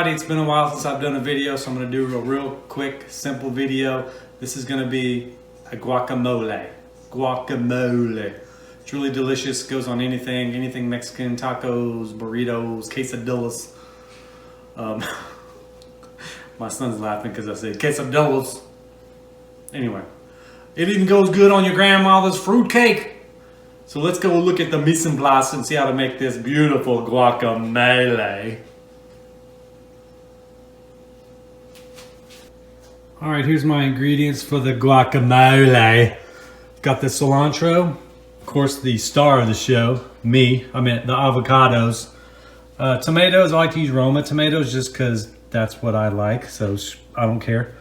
everybody, it's been a while since I've done a video, so I'm going to do a real quick, simple video. This is going to be a guacamole. Guacamole. It's really delicious, goes on anything Mexican, tacos, burritos, quesadillas. My son's laughing because I said quesadillas. Anyway, it even goes good on your grandmother's fruit cake. So let's go look at the mise en place and see how to make this beautiful guacamole. All right, here's my ingredients for the guacamole. Got the cilantro, of course the star of the show, me, I meant the avocados. Tomatoes, I like to use Roma tomatoes just because that's what I like, so I don't care.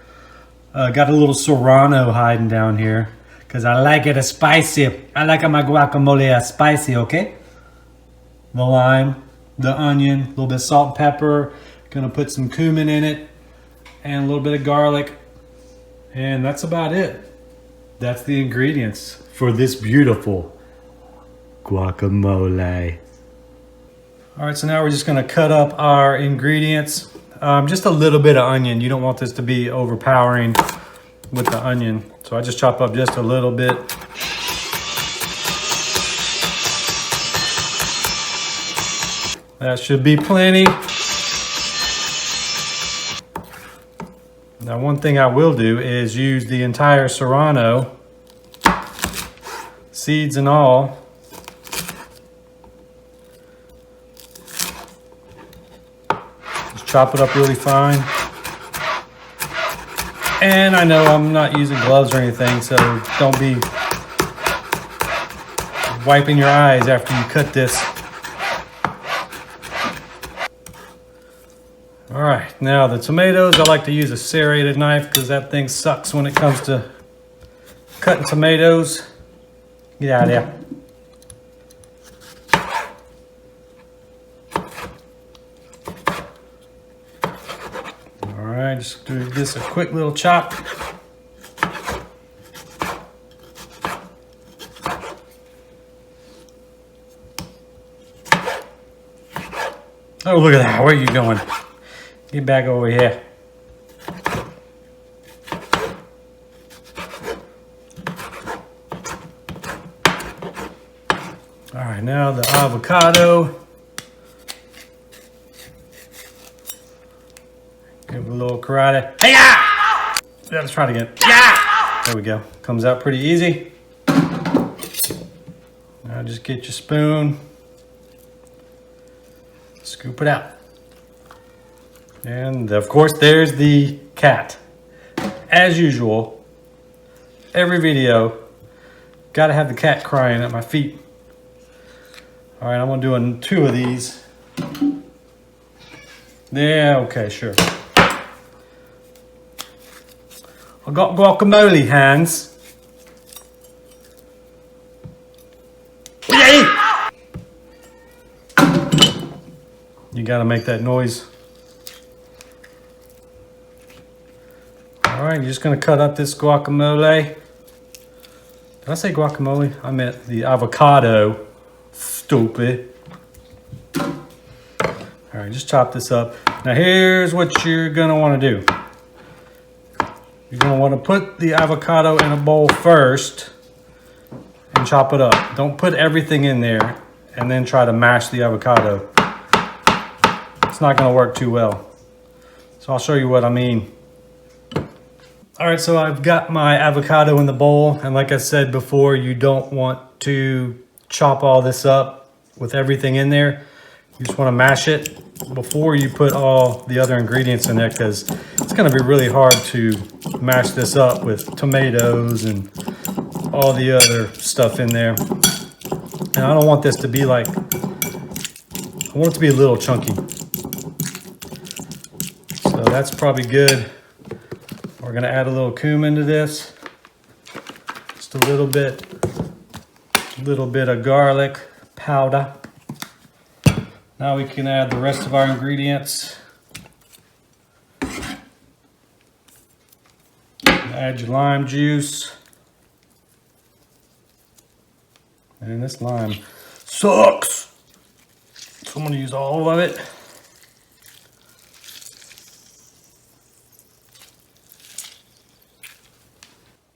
Got a little serrano hiding down here because I like it spicy. I like my guacamole spicy, okay? The lime, the onion, a little bit of salt and pepper. Gonna put some cumin in it and a little bit of garlic. And that's about it. That's the ingredients for this beautiful guacamole. All right, so now we're just gonna cut up our ingredients. Just a little bit of onion. You don't want this to be overpowering with the onion. So I just chop up just a little bit. That should be plenty. Now, one thing I will do is use the entire serrano, seeds and all. Just chop it up really fine. And I know I'm not using gloves or anything, so don't be wiping your eyes after you cut this. All right, now the tomatoes, I like to use a serrated knife because that thing sucks when it comes to cutting tomatoes. Get out of there. All right, just do this a quick little chop. Oh, look at that, where are you going? Get back over here. All right, now the avocado. Give it a little karate. Hey, yeah! Let's try it again. Yeah! There we go. Comes out pretty easy. Now just get your spoon. Scoop it out. And of course, there's the cat. As usual, every video, gotta have the cat crying at my feet. All right, I'm gonna do two of these. Yeah, okay, sure. I got guacamole hands. Yay! You gotta make that noise. All right, you're just gonna cut up this guacamole. Did I say guacamole? I meant the avocado. Stupid. All right, just chop this up. Now here's what you're gonna wanna do. You're gonna wanna put the avocado in a bowl first and chop it up. Don't put everything in there and then try to mash the avocado. It's not gonna work too well. So I'll show you what I mean. All right, so I've got my avocado in the bowl, and like I said before, you don't want to chop all this up with everything in there. You just want to mash it before you put all the other ingredients in there, because it's going to be really hard to mash this up with tomatoes and all the other stuff in there. And I don't want this to be like, I want it to be a little chunky. So that's probably good. We're gonna add a little cumin to this. Just a little bit of garlic powder. Now we can add the rest of our ingredients. Add your lime juice. And this lime sucks. So I'm gonna use all of it.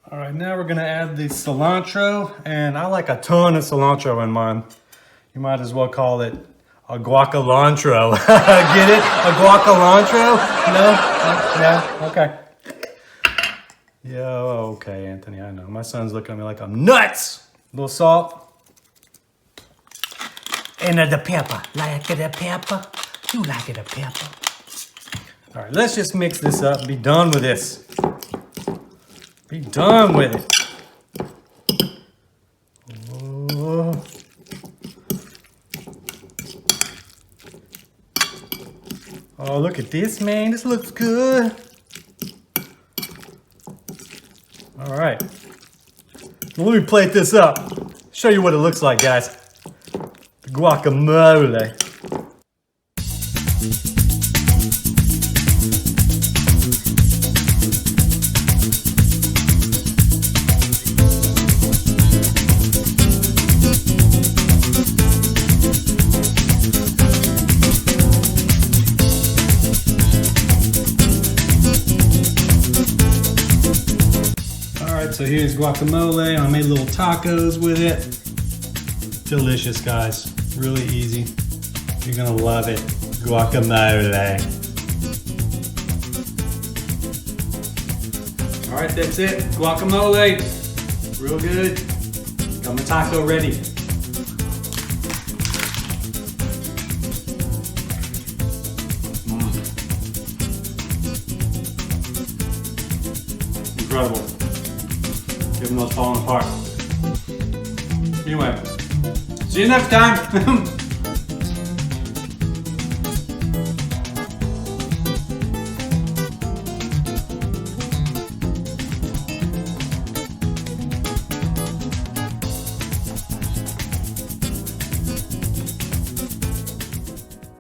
All right, now we're gonna add the cilantro, and I like a ton of cilantro in mine. You might as well call it a guacalantro. Get it? A guacalantro? No? No? Okay. Yeah, okay, Anthony, I know. My son's looking at me like I'm nuts. A little salt. And the pepper. Like it a pepper? You like it a pepper? All right, let's just mix this up and be done with this. Be done with it. Oh. Oh, look at this, man. This looks good. All right. Well, let me plate this up. Show you what it looks like, guys. The guacamole. So here's guacamole. I made little tacos with it. Delicious, guys. Really easy. You're gonna love it. Guacamole. All right, that's it. Guacamole. Real good. Got my taco ready. Incredible. Even though it's falling apart. Anyway, see you next time.